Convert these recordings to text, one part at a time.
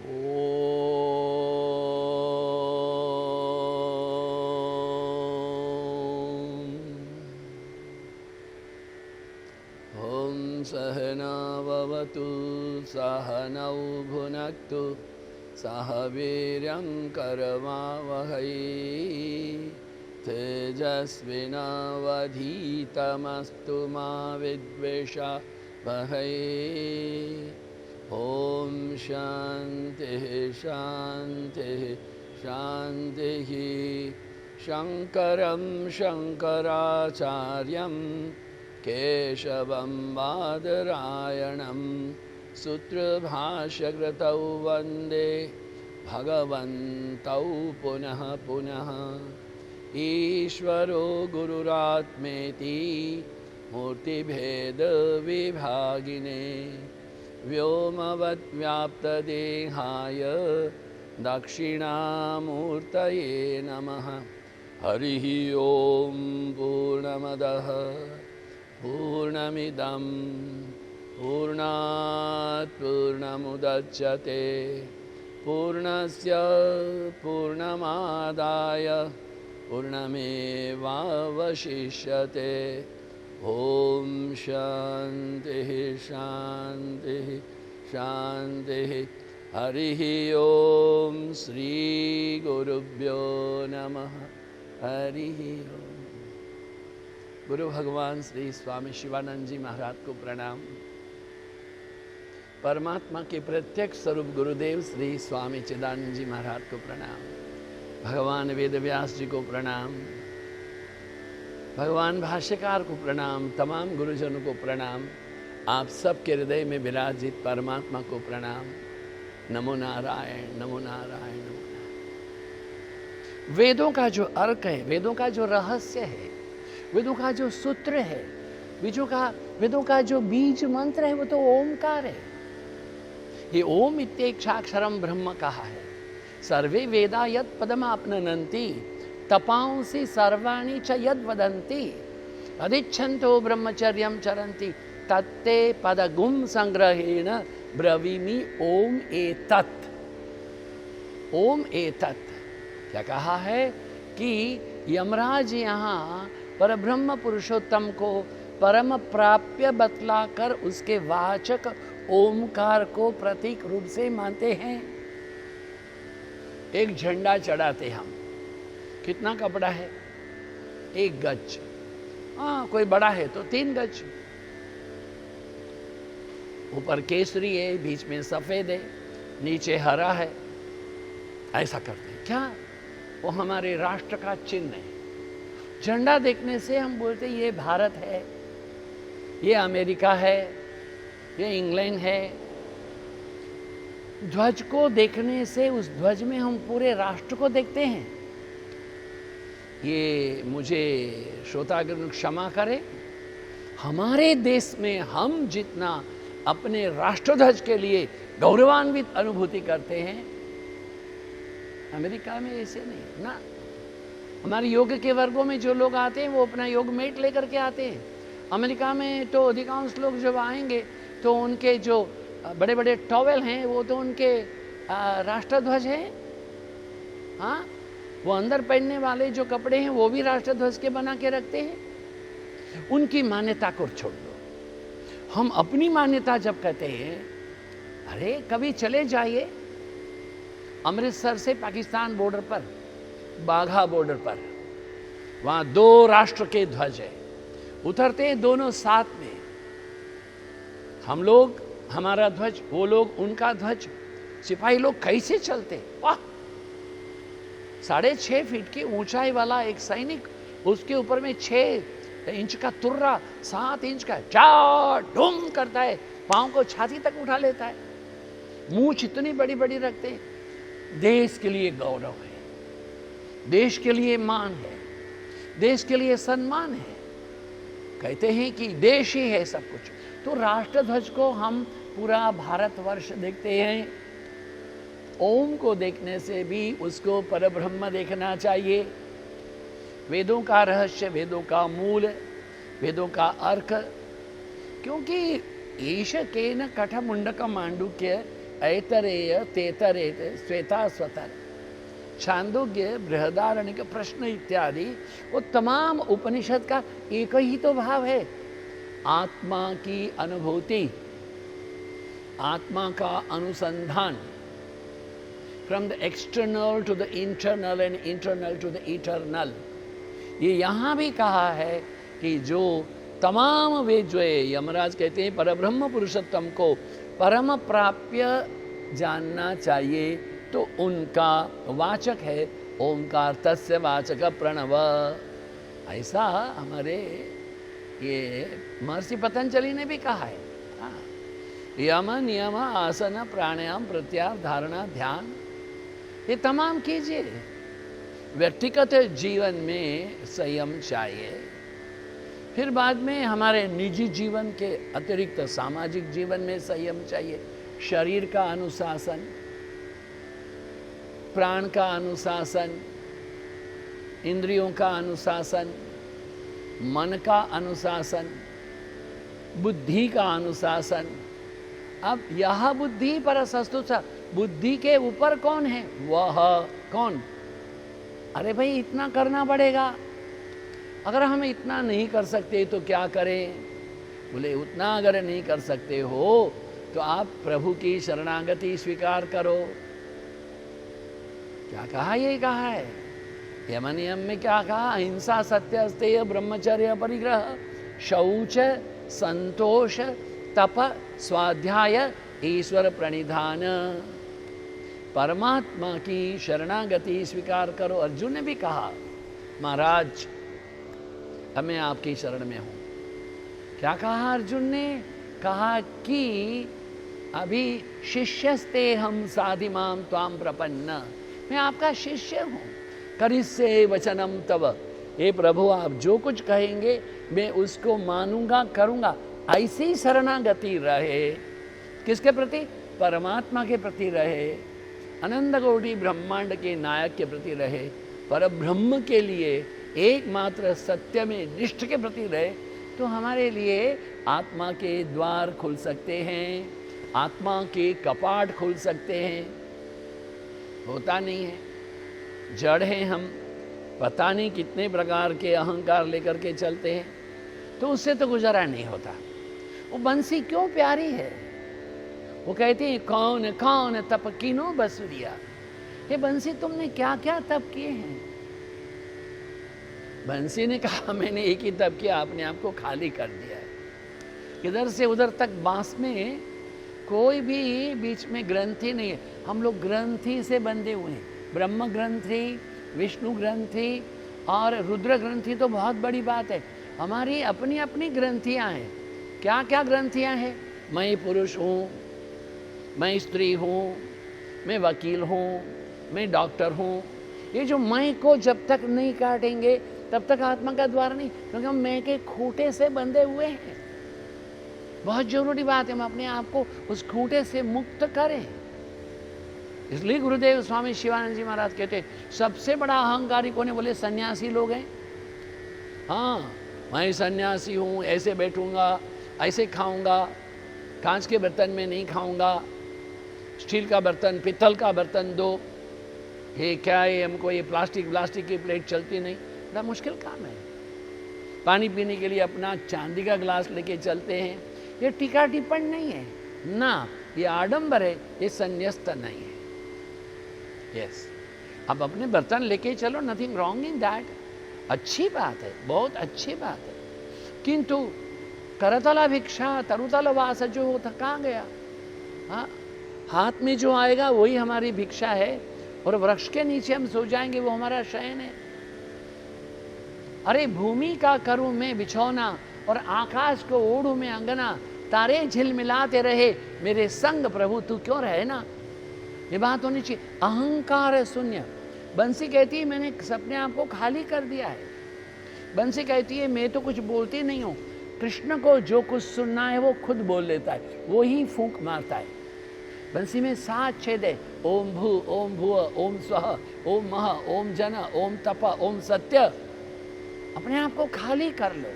ॐ सहना भवतु सहनौ भुनक्तु सह वीर्यं करवावहै तेजस्विनावधीतमस्तु मा विद्विषावहै। ॐ शान्तिः शान्तिः शान्तिः। शङ्करं शङ्कराचार्यं केशवं बादरायणं सूत्रभाष्यकृतौ वन्दे भगवन्तौ पुनः पुनः। ईश्वरो गुरुरात्मेति मूर्तिभेदविभागिने व्योमवद्व्याप्तदेहाय दक्षिणामूर्तये नमः। हरिः ॐ पूर्णमदः पूर्णमिदं पूर्णात् पूर्णमुदच्यते पूर्णस्य पूर्णमादाय पूर्णमेवावशिष्यते। ॐ शान्तिः शान्तिः शान्तिः। हरिः ॐ श्रीगुरुभ्यो नमः। हरिः ॐ। गुरु भगवान श्री स्वामी शिवानंद जी महाराज को प्रणाम। परमात्मा के प्रत्यक्ष स्वरूप गुरुदेव श्री स्वामी चिदानंद जी महाराज को प्रणाम। भगवान वेदव्यास जी को प्रणाम। भगवान भाष्यकार को प्रणाम। तमाम गुरुजनों को प्रणाम। आप सबके हृदय में विराजित परमात्मा को प्रणाम। नमो नारायण नमो नारायण नमो नारायण। वेदों का जो अर्क है, वेदों का जो रहस्य है, वेदों का जो सूत्र है, वेदों का जो बीज मंत्र है, वो तो ओमकार है। ये ओम इत्येक्षाक्षरम ब्रह्म कहा है। सर्वे वेदा यद पदमाप्नुनन्ति तपांसि सर्वाणि च यद वदन्ति अधिच्छन्तो ब्रह्मचर्यं चरन्ति तत्ते पदगुम संग्रहेण ब्रवीमि ओम एतत्। ओम एतत् क्या कहा है कि यमराज यहाँ परब्रह्म पुरुषोत्तम को परम प्राप्य बतलाकर उसके वाचक ओमकार को प्रतीक रूप से मानते हैं। एक झंडा चढ़ाते हम, कितना कपड़ा है? 1 गज। हाँ, कोई बड़ा है तो 3 गज। ऊपर केसरी है, बीच में सफेद है, नीचे हरा है। ऐसा करते हैं क्या? वो हमारे राष्ट्र का चिन्ह है। झंडा देखने से हम बोलते ये भारत है, ये अमेरिका है, ये इंग्लैंड है। ध्वज को देखने से उस ध्वज में हम पूरे राष्ट्र को देखते हैं। ये मुझे श्रोतागण क्षमा करें, हमारे देश में हम जितना अपने राष्ट्रध्वज के लिए गौरवान्वित अनुभूति करते हैं, अमेरिका में ऐसे नहीं ना। हमारे योग के वर्गों में जो लोग आते हैं वो अपना योग मेट लेकर के आते हैं। अमेरिका में तो अधिकांश लोग जब आएंगे तो उनके जो बड़े बड़े टॉवेल हैं वो तो उनके राष्ट्रध्वज हैं। हाँ, वो अंदर पहनने वाले जो कपड़े हैं वो भी राष्ट्रध्वज के बना के रखते हैं। उनकी मान्यता को छोड़ दो, हम अपनी मान्यता जब कहते हैं, अरे कभी चले जाइए अमृतसर से पाकिस्तान बॉर्डर पर, बाघा बॉर्डर पर, वहां 2 राष्ट्र के ध्वज है, उतरते हैं दोनों साथ में। हम लोग हमारा ध्वज, वो लोग उनका ध्वज। सिपाही लोग कैसे चलते, वाह! 6.5 फीट की ऊंचाई वाला एक सैनिक, उसके ऊपर में 6 इंच का तुर्रा, 7 इंच का जा ढूम करता है, पांव को छाती तक उठा लेता है, मूंछ इतनी बड़ी बड़ी रखते हैं। देश के लिए गौरव है, देश के लिए मान है, देश के लिए सम्मान है। कहते हैं कि देश ही है सब कुछ। तो राष्ट्रध्वज को हम पूरा भारतवर्ष देखते हैं। ओम को देखने से भी उसको परब्रह्म देखना चाहिए। वेदों का रहस्य, वेदों का मूल, वेदों का अर्थ, क्योंकि ईश केन कठ मुंडक मांडुक्य ऐतरेय तेतरेत श्वेता स्वतर, छांदोग्य, बृहदारण्यक, प्रश्न इत्यादि, वो तमाम उपनिषद का एक ही तो भाव है, आत्मा की अनुभूति, आत्मा का अनुसंधान, from the external to the internal and internal to the eternal. ये यहाँ भी कहा है कि जो तमाम वे जो है, यमराज कहते हैं परब्रह्म पुरुषोत्तम को परम प्राप्य जानना चाहिए, तो उनका वाचक है ओंकार, तस्य वाचक प्रणव। ऐसा हमारे ये महर्षि पतंजलि ने भी कहा है। यम नियम आसन प्राणायाम प्रत्याहार धारणा ध्यान ये तमाम कीजिए। व्यक्तिगत जीवन में संयम चाहिए, फिर बाद में हमारे निजी जीवन के अतिरिक्त सामाजिक जीवन में संयम चाहिए। शरीर का अनुशासन, प्राण का अनुशासन, इंद्रियों का अनुशासन, मन का अनुशासन, बुद्धि का अनुशासन। अब यह बुद्धि पर सस्तु, बुद्धि के ऊपर कौन है? वह कौन? अरे भाई इतना करना पड़ेगा, अगर हम इतना नहीं कर सकते तो क्या करें? बोले उतना अगर नहीं कर सकते हो तो आप प्रभु की शरणागति स्वीकार करो। क्या कहा? यही कहा है यम नियम में। क्या कहा? अहिंसा, सत्य, अस्तेय, ब्रह्मचर्य, परिग्रह, शौच, संतोष, तप, स्वाध्याय, ईश्वर प्रणिधान। परमात्मा की शरणागति स्वीकार करो। अर्जुन ने भी कहा महाराज अब मैं आपकी शरण में हूं। क्या कहा अर्जुन ने? कहा कि अभी शिष्यस्ते हम साधिमाम त्वाम प्रपन्न, मैं आपका शिष्य हूं। करिष्ये वचनम तव, हे प्रभु आप जो कुछ कहेंगे मैं उसको मानूंगा, करूंगा। ऐसी शरणागति रहे किसके प्रति? परमात्मा के प्रति रहे, अनंत कोटि ब्रह्मांड के नायक के प्रति रहे, पर ब्रह्म के लिए एकमात्र सत्य में निष्ठ के प्रति रहे, तो हमारे लिए आत्मा के द्वार खुल सकते हैं, आत्मा के कपाट खुल सकते हैं। होता नहीं है, जड़ हैं हम, पता नहीं कितने प्रकार के अहंकार लेकर के चलते हैं, तो उससे तो गुजारा नहीं होता। वो बंसी क्यों प्यारी है? वो कहती है कौन कौन तप कीनो बसुरिया। ये बंसी तुमने क्या क्या तप किए हैं? बंसी ने कहा मैंने एक ही तप किया, आपने आपको खाली कर दिया है। इधर से उधर तक बांस में कोई भी बीच में ग्रंथि नहीं है। हम लोग ग्रंथि से बंधे हुए हैं। ब्रह्म ग्रंथि, विष्णु ग्रंथि और रुद्र ग्रंथि तो बहुत बड़ी बात है। हमारी अपनी अपनी ग्रंथियां हैं। क्या क्या ग्रंथियां हैं? मैं पुरुष हूँ, मैं स्त्री हूँ, मैं वकील हूँ, मैं डॉक्टर हूँ। ये जो मैं को जब तक नहीं काटेंगे तब तक आत्मा का द्वार नहीं, क्योंकि हम मैं के खूंटे से बंधे हुए हैं। बहुत जरूरी बात है हम अपने आप को उस खूंटे से मुक्त करें। इसलिए गुरुदेव स्वामी शिवानंद जी महाराज कहते हैं सबसे बड़ा अहंकारी कौन है? बोले सन्यासी लोग हैं। हाँ मैं सन्यासी हूँ, ऐसे बैठूंगा, ऐसे खाऊंगा, कांच के बर्तन में नहीं खाऊंगा, स्टील का बर्तन, पित्तल का बर्तन दो। ये क्या है? हमको ये प्लास्टिक की प्लेट चलती नहीं। बड़ा मुश्किल काम है। पानी पीने के लिए अपना चांदी का गिलास लेके चलते हैं। ये टीका टिप्पण नहीं है ना, ये आडंबर है, ये संन्यास्त नहीं है। यस, अब अपने बर्तन लेके चलो, नथिंग रॉन्ग इन दैट। अच्छी बात है, बहुत अच्छी बात है। किंतु करतला भिक्षा तरुतल वास जो हो कहाँ गया? हाँ, हाथ में जो आएगा वही हमारी भिक्षा है, और वृक्ष के नीचे हम सो जाएंगे वो हमारा शयन है। अरे भूमि का करूं मैं बिछौना और आकाश को ओढ़ूं मैं अंगना, तारे झिलमिलाते रहे मेरे संग प्रभु तू क्यों रहे ना। ये बात होनी चाहिए। अहंकार शून्य। बंसी कहती है मैंने अपने आप को खाली कर दिया है। बंसी कहती है मैं तो कुछ बोलती नहीं हूँ, कृष्ण को जो कुछ सुनना है वो खुद बोल लेता है, वो ही फूंक मारता है। बंसी में 7 छेद है। ओम भू, ओम भुव, ओम स्वः, ओम मह, ओम जन, ओम तप, ओम सत्य। अपने आप को खाली कर लो।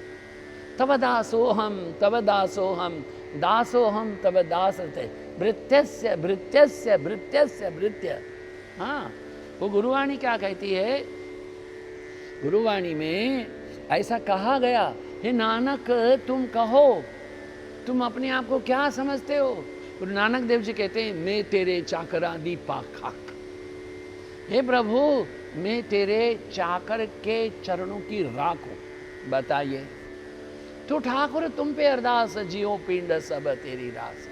तब दासोहम, तब दासोहम, दासोहम तब दासते। भृत्यस्य भृत्यस्य भृत्यस्य भृत्य। हाँ, वो गुरुवाणी क्या कहती है? गुरुवाणी में ऐसा कहा गया, हे नानक तुम कहो, तुम अपने आप को क्या समझते हो? गुरु नानक देव जी कहते हैं, मैं तेरे चाकरा दी पाखाक। हे प्रभु, मैं तेरे चाकर के चरणों की राख हूं, बताइए। तो ठाकुर तुम पे अरदास, जियो पिंड सब तेरी रास।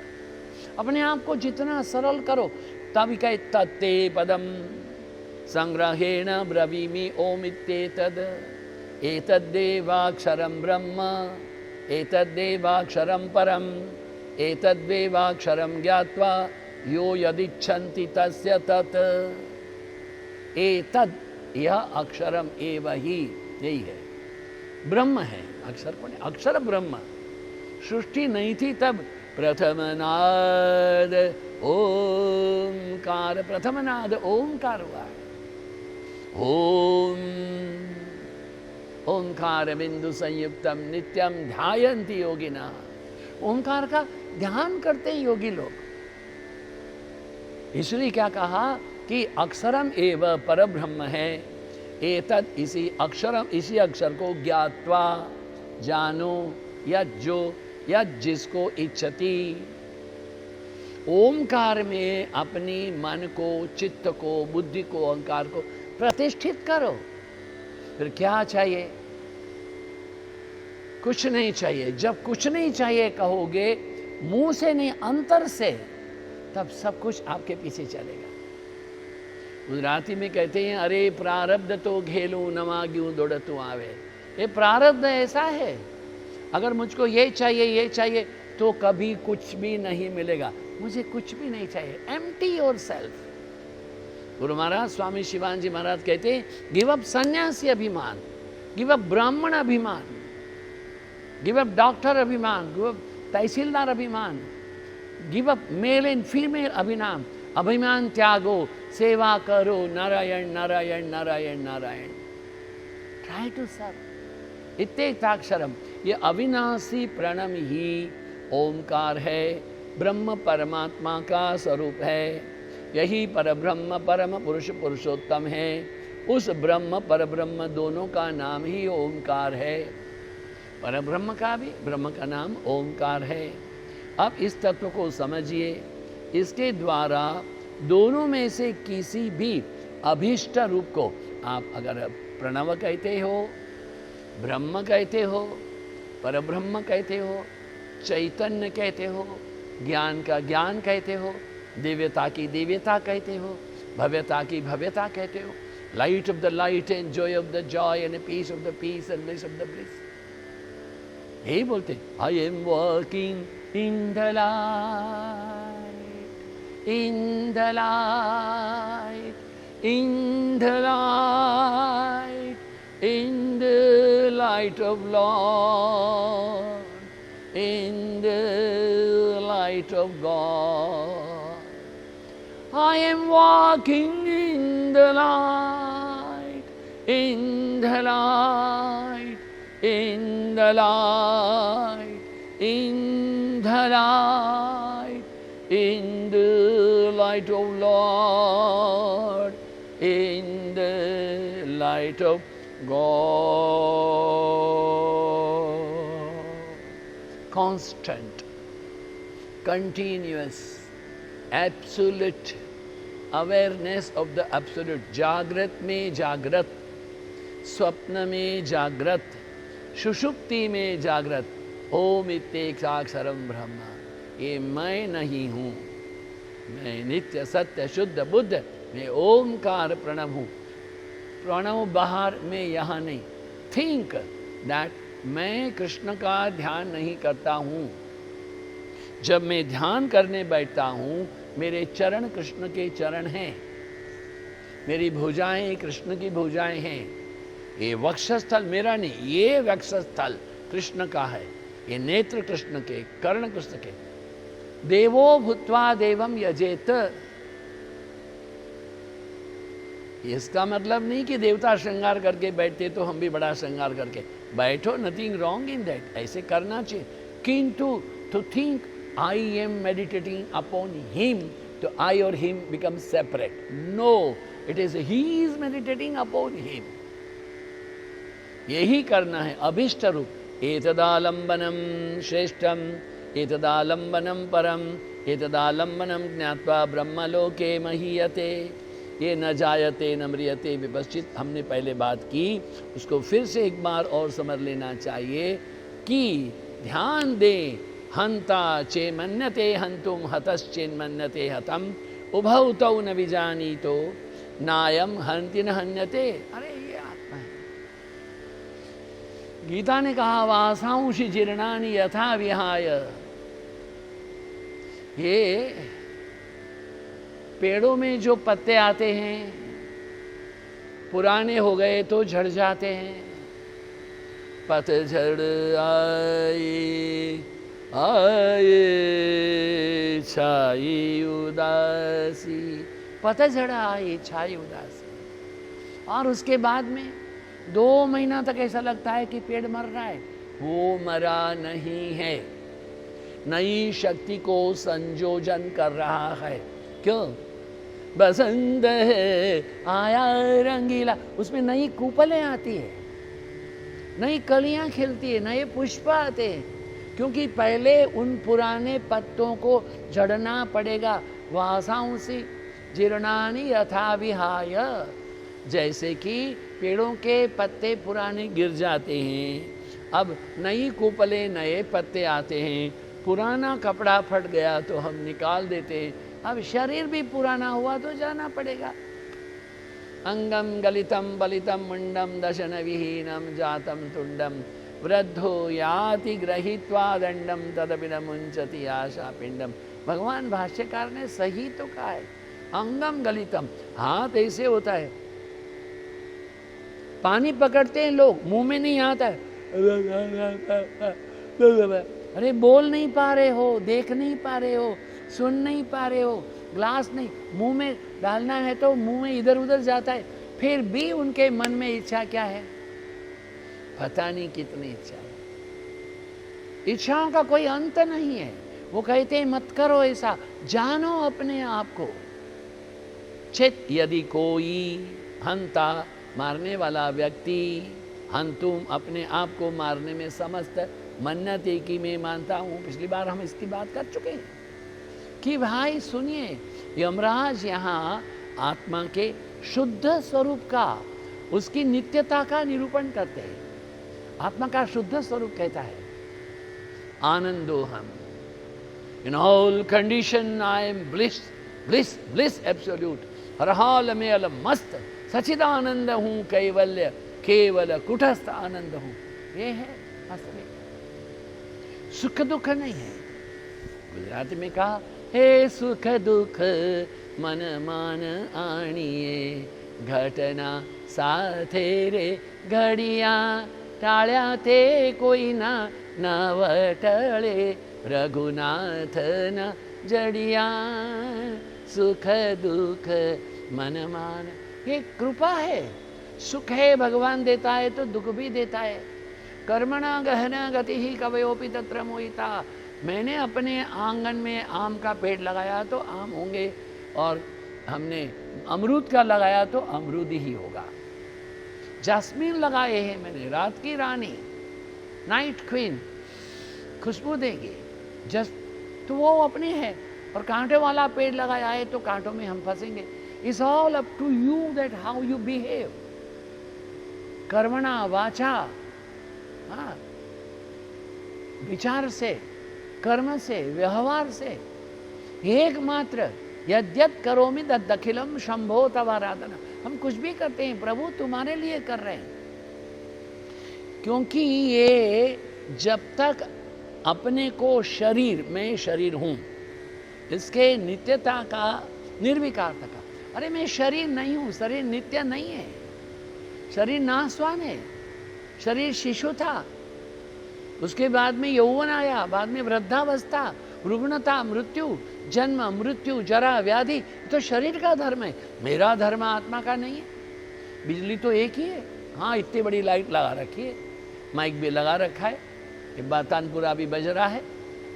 अपने आप को जितना सरल करो, तभी कहे तत्ते पदम संग्रहेण ब्रवीमि ओम इत्येतद् एतद्देवाक्षरं ब्रह्म एतद्देवाक्षरं परम एतद्देवाक्षरं ज्ञात्वा यो यदिच्छन्ति तस्य तत्। एतद्, यह अक्षरम एव ही, यही है, ब्रह्म है। अक्षर कौन है? अक्षर ब्रह्म। सृष्टि नहीं थी तब प्रथमनाद ओंकार, प्रथमनाद ओंकार हुआ। ओम ओंकार बिंदु संयुक्तम नित्यम ध्यायन्ति योगिना। ओंकार का ध्यान करते हैं योगी लोग। इसलिए क्या कहा कि अक्षरम एव परब्रह्म है। एतत्, इसी अक्षरम, इसी अक्षर को ज्ञात्वा, जानो, या जो, या जिसको इच्छति। ओंकार में अपनी मन को, चित्त को, बुद्धि को, अहंकार को प्रतिष्ठित करो। फिर क्या चाहिए? कुछ नहीं चाहिए। जब कुछ नहीं चाहिए कहोगे, मुंह से नहीं अंतर से, तब सब कुछ आपके पीछे चलेगा। गुजराती में कहते हैं, अरे प्रारब्ध तो घेलू नवाग्यू दौड़तू आवे। ये प्रारब्ध ऐसा है, अगर मुझको ये चाहिए तो कभी कुछ भी नहीं मिलेगा। मुझे कुछ भी नहीं चाहिए। Empty yourself. गुरु महाराज स्वामी शिवानंद जी महाराज कहते हैं, गिव अप सन्यासी अभिमान, गिव अप ब्राह्मण अभिमान, गिव अप डॉक्टर अभिमान, गिव अप तहसीलदार अभिमान, give up male and female अभिमान। अभिमान त्यागो, सेवा करो, Narayan Narayan Narayan Narayan. Try to serve. इत्येताक्षरम, ये अविनाशी प्रणम ही ओंकार है, ब्रह्म परमात्मा का स्वरूप है। यही परब्रह्म परम पुरुष पुरुषोत्तम है। उस ब्रह्म परब्रह्म दोनों का नाम ही ओंकार है। परब्रह्म का भी, ब्रह्म का नाम ओंकार है। अब इस तत्व को समझिए। इसके द्वारा दोनों में से किसी भी अभीष्ट रूप को आप अगर प्रणव कहते हो, ब्रह्म कहते हो, परब्रह्म कहते हो, चैतन्य कहते हो, ज्ञान का ज्ञान कहते हो, दिव्यता की दिव्यता कहते हो, भव्यता की भव्यता कहते हो, light of the light and joy of the joy and peace of the peace and bliss of the bliss, यही बोलते। I am walking in the light, in the light, in the light, in the light of Lord, in the light of God. I am walking in the light, in the light, in the light, in the light, in the light of Lord, in the light of God. Constant, continuous, absolute awareness of the absolute. जागृत में जागृत, स्वप्न में जागृत, सुषुप्ति में जागृत। ओम इत्येकाक्षरं ब्रह्म। ये मैं नहीं हूँ, मैं नित्य सत्य शुद्ध बुद्ध, मैं ओमकार प्रणव हूँ। प्रणव बाहर में यहाँ नहीं। थिंक दैट मैं कृष्ण का ध्यान नहीं करता हूँ। जब मैं ध्यान करने बैठता हूँ, मेरे चरण कृष्ण के चरण हैं, मेरी भुजाएं कृष्ण की भुजाएं हैं। ये वक्षस्थल मेरा नहीं, ये वक्षस्थल कृष्ण का है। ये नेत्र कृष्ण के, कर्ण कृष्ण के। देवो भूत्वा देवम यजेत। इसका मतलब नहीं कि देवता श्रृंगार करके बैठते तो हम भी बड़ा श्रृंगार करके बैठो। नथिंग रॉन्ग इन दैट, ऐसे करना चाहिए। किंतु to think I am meditating upon him, so I or him becomes separate. No, it is he is meditating upon him. यही करना है अभिष्ट रूप। एतदालंबनम श्रेष्ठम एतदालंबनम परम एतदालंबनम ज्ञात्वा ब्रह्मलोके महीयते। ये न जायते न म्रियते विपश्चित, हमने पहले बात की, उसको फिर से एक बार और समझ लेना चाहिए कि ध्यान दें। हंता चेन्मन्यते हंतुम हतश्चेन्मन्यते हतम उभौ तौ न विजानीतो नायम हंति न हन्यते। अरे ये आत्मा है। गीता ने कहा वासांसि जीर्णानि यथा विहाय। ये पेड़ों में जो पत्ते आते हैं पुराने हो गए तो झड़ जाते हैं। पतझड़ आए आए छाई उदासी, पतझड़ आई छाई उदासी। और उसके बाद में 2 महीना तक ऐसा लगता है कि पेड़ मर रहा है। वो मरा नहीं है, नई शक्ति को संयोजन कर रहा है। क्यों? बसंत है आया रंगीला, उसमें नई कूपलें आती है, नई कलियां खिलती है, नए पुष्प आते हैं, क्योंकि पहले उन पुराने पत्तों को झड़ना पड़ेगा। वासांसि जीर्णानि यथा विहाय, जैसे कि पेड़ों के पत्ते पुराने गिर जाते हैं, अब नई कूपलें नए पत्ते आते हैं। पुराना कपड़ा फट गया तो हम निकाल देते हैं, अब शरीर भी पुराना हुआ तो जाना पड़ेगा। अंगम गलितम बलितम मुंडम दशन विहीनम जातम तुंडम वृद्धो याति गृहीत्वा दंडम तदपि न मुंचति आशा पिंडम। भगवान भाष्यकार ने सही तो कहा है। अंगम गलितम, हाथ ऐसे होता है, पानी पकड़ते हैं लोग, मुंह में नहीं आता है। अरे बोल नहीं पा रहे हो, देख नहीं पा रहे हो, सुन नहीं पा रहे हो, ग्लास नहीं, मुंह में डालना है तो मुंह में इधर उधर जाता है। फिर भी उनके मन में इच्छा क्या है? पता नहीं कितनी इच्छा है। इच्छाओं का कोई अंत नहीं है। वो कहते हैं मत करो ऐसा, जानो अपने आप को। चित यदि कोई हंता, मारने वाला व्यक्ति, हंतुम अपने आप को मारने में समस्त, मन्नते की मैं मानता हूँ। पिछली बार हम इसकी बात कर चुके हैं कि भाई सुनिए, यमराज यहाँ आत्मा के शुद्ध स्वरूप का, उसकी नित्यता का निरूपण करते हैं। आत्मा का शुद्ध स्वरूप कहता है आनंदो हम, in all condition I am bliss, bliss bliss absolute, हर हाल में अलम मस्त सचिदानंद हूँ, कैवल्य केवल कुटस्थ आनंद हूँ। ये है वास्तविक, सुख दुख नहीं है। गुजराती में कहा हे सुख दुख मन मान आनिए, घटना साथे रे घड़िया टाळ्या ते कोई ना नवटळे, रघुनाथ न जड़िया सुख दुख मन मान। ये कृपा है, सुख है भगवान देता है तो दुख भी देता है। कर्मणा गहना गति ही कवयोपि तत्र मोहिता। मैंने अपने आंगन में आम का पेड़ लगाया तो आम होंगे, और हमने अमरूद का लगाया तो अमरूद ही होगा। जास्मीन लगाए हैं मैंने, रात की रानी, नाइट क्वीन, खुशबू देगी जस्ट, तो वो अपने है। और कांटे वाला पेड़ लगाया है तो कांटों में हम फंसेंगे। It's all up to you that how you behave. कर्मणा वाचा, हाँ, विचार से, कर्म से, व्यवहार से, एकमात्र यद्यत करोमि तदखिलम शंभो तव आराधना। हम कुछ भी करते हैं प्रभु तुम्हारे लिए कर रहे हैं, क्योंकि ये जब तक अपने को शरीर, मैं शरीर हूं, इसके नित्यता का, निर्विकारता का, अरे मैं शरीर नहीं हूं, शरीर नित्य नहीं है, शरीर नाशवान है। शरीर शिशु था, उसके बाद में यौवन आया, बाद में वृद्धावस्था, रुग्णता, मृत्यु, जन्म मृत्यु जरा व्याधि, तो शरीर का धर्म है। मेरा धर्म आत्मा का नहीं है। बिजली तो एक ही है, हाँ इतनी बड़ी लाइट लगा रखी है, माइक भी लगा रखा है, ये बातानपुरा भी बज रहा है,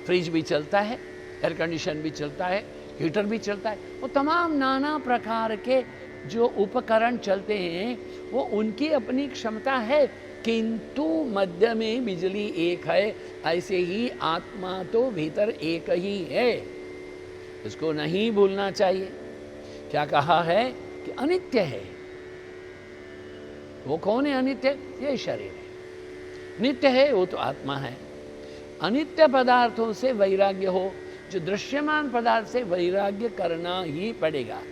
फ्रिज भी चलता है, एयर कंडीशन भी चलता है, हीटर भी चलता है, वो तमाम नाना प्रकार के जो उपकरण चलते हैं वो उनकी अपनी क्षमता है, किंतु मध्य में बिजली एक है। ऐसे ही आत्मा तो भीतर एक ही है, इसको नहीं भूलना चाहिए। क्या कहा है कि अनित्य है। वो कौन है अनित्य? ये शरीर है। नित्य है वो तो आत्मा है। अनित्य पदार्थों से वैराग्य हो, जो दृश्यमान पदार्थ से वैराग्य करना ही पड़ेगा।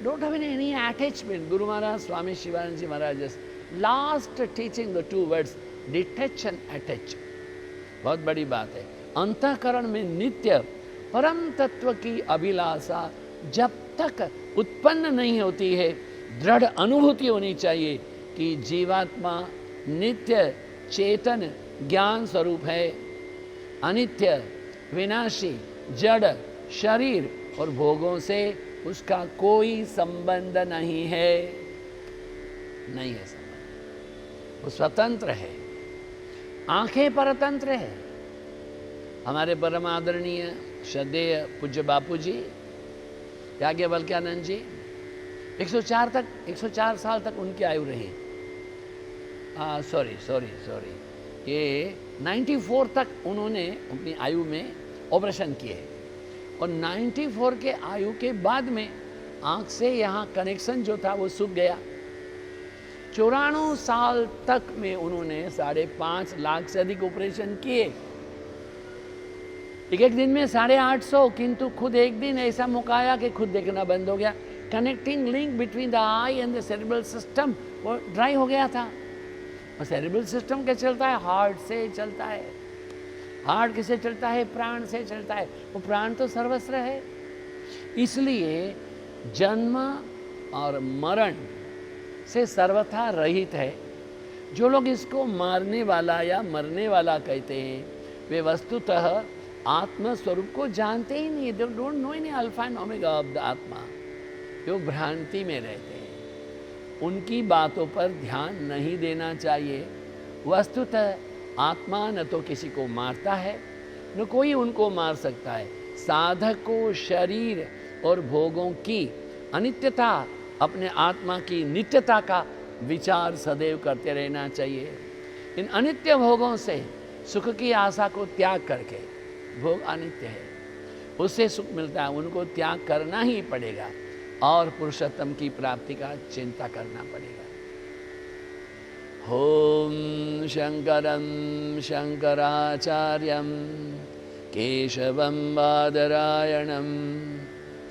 Don't have any attachment. Guru Maharaj Swami Shivanand ji Maharaj last teaching the 2 words detach and attach. बहुत बड़ी बात है। अंतःकरण में नित्य परम तत्व की अभिलाषा जब तक उत्पन्न नहीं होती है, दृढ़ अनुभूति होनी चाहिए कि जीवात्मा नित्य चेतन ज्ञान स्वरूप है, अनित्य विनाशी जड़ शरीर और भोगों से उसका कोई संबंध नहीं है, नहीं है संबंध। वो स्वतंत्र है, आंखें परतंत्र है। हमारे परम आदरणीय श्रद्धेय पूज्य बापू जी याज्ञवल्क्यानंद जी 104 साल तक उनकी आयु रही। सॉरी ये 94 तक उन्होंने अपनी आयु में ऑपरेशन किए और 94 के आयु के बाद में आंख से यहाँ कनेक्शन जो था वो सूख गया। 94 साल तक में उन्होंने 5.5 लाख से अधिक ऑपरेशन किए, एक दिन में 850, किंतु खुद एक दिन ऐसा मौका आया कि खुद देखना बंद हो गया। Connecting link between the I and the cerebral system वो ड्राई हो गया था। और सेरेब्रल सिस्टम क्या चलता है? हार्ट से चलता है। हार्ट किसे चलता है? प्राण से चलता है। वो प्राण तो सर्वस्व है। इसलिए जन्म और मरण से सर्वथा रहित है। जो लोग इसको मारने वाला या मरने वाला कहते हैं वे वस्तुतः आत्म स्वरूप को जानते ही नहीं। They don't know any alpha and omega of the आत्मा। जो भ्रांति में रहते हैं उनकी बातों पर ध्यान नहीं देना चाहिए। वस्तुतः आत्मा न तो किसी को मारता है न कोई उनको मार सकता है। साधक को शरीर और भोगों की अनित्यता, अपने आत्मा की नित्यता का विचार सदैव करते रहना चाहिए। इन अनित्य भोगों से सुख की आशा को त्याग करके, भोग अनित्य है, उससे सुख मिलता है, उनको त्याग करना ही पड़ेगा और पुरुषोत्तम की प्राप्ति का चिंता करना पड़ेगा। ओम शंकरं शंकराचार्यं केशवं बादरायणं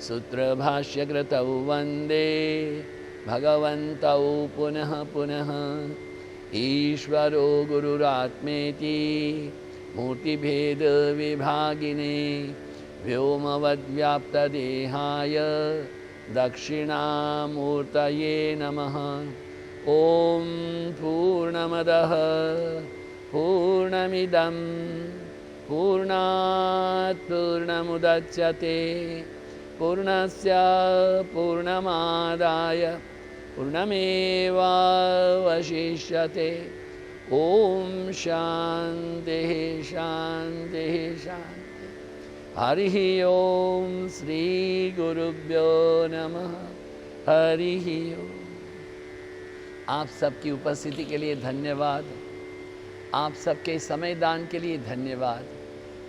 सूत्रभाष्यकृतौ वन्दे भगवन्तौ पुनः पुनः। ईश्वरो गुरुरात्मेति मूर्तिभेद विभागिने व्योमवद्व्याप्तदेहाय दक्षिणामूर्तये नमः। ओम पूर्णमदः पूर्णमिदं पूर्णात् पूर्णमुदच्यते पूर्णस्य पूर्णमादाय पूर्णमेवावशिष्यते। ओम शांति शांति शांति। हरिः ओम श्री गुरुभ्यो नमः। हरिः ओम। आप सबकी उपस्थिति के लिए धन्यवाद। आप सबके समय दान के लिए धन्यवाद।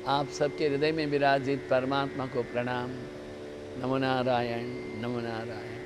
आप सबके हृदय में विराजित परमात्मा को प्रणाम। नमो नारायण, नमो नारायण।